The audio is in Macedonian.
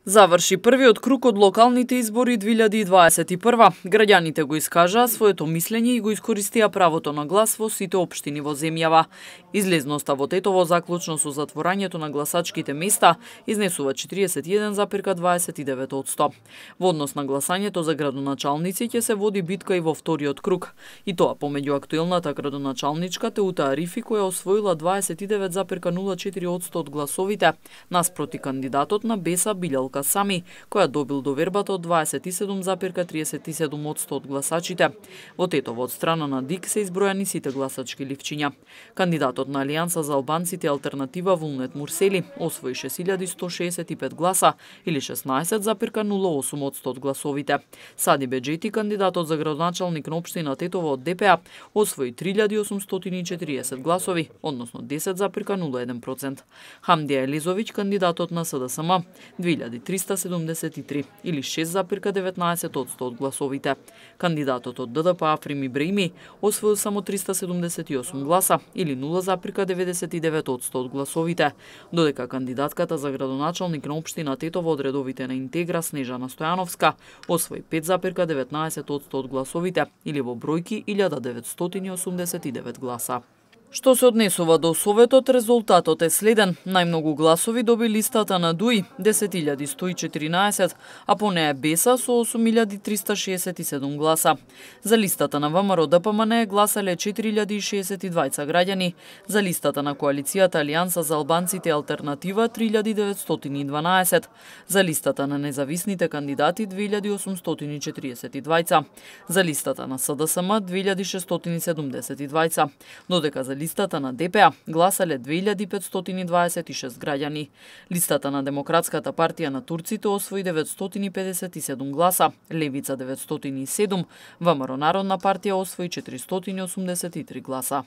Заврши првиот круг од локалните избори 2021. Граѓаните го искажаа своето мислење и го искористија правото на глас во сите општини во земјава. Излезноста во Тетово заклучно со затворањето на гласачките места изнесува 41,29%. Во однос на гласањето за градоначалници ќе се води битка и во вториот круг, и тоа помеѓу актуелната градоначалничка Теута Арифи која освоила 29,04% од гласовите, наспроти кандидатот на Беса Билјалка Сами, која добил довербата од 27,37% од гласачите. Во Тетово од страна на ДИК се избројани сите гласачки ливчиња. Кандидатот на Алијанса за албанците Алтернатива Вулнет Мурсели освои 6165 гласа или 16,08% од гласовите. Сади Беџети, кандидатот за градоначалник на општина Тетово од ДПА, освои 3840 гласови, односно 10,01%. Хамдија Елизовиќ, кандидатот на СДСМ, 2373 или 6,19% од гласовите. Кандидатот од ДДП Африм Ибраими освоил само 378 гласа или 0,99% од гласовите, додека кандидатката за градоначалник на општина Тетово од редовите на Интегра Снежана Стојановска освои 5,19% од гласовите или во бројки 1989 гласа. Што се однесува до Советот, резултатот е следен. Најмногу гласови доби листата на ДУИ 10.114, а по неја Беса со 8.367 гласа. За листата на ВМРО ДПМН гласале 4.062 граѓани, за листата на коалицијата Алијанса за албанците Алтернатива 3.912, за листата на независните кандидати 2.842, за листата на СДСМ 2.672, додека за листата на ДПА гласале 2526 граѓани. Листата на Демократската партија на турците освои 957 гласа, Левица 907, ВМРО Народна партија освои 483 гласа.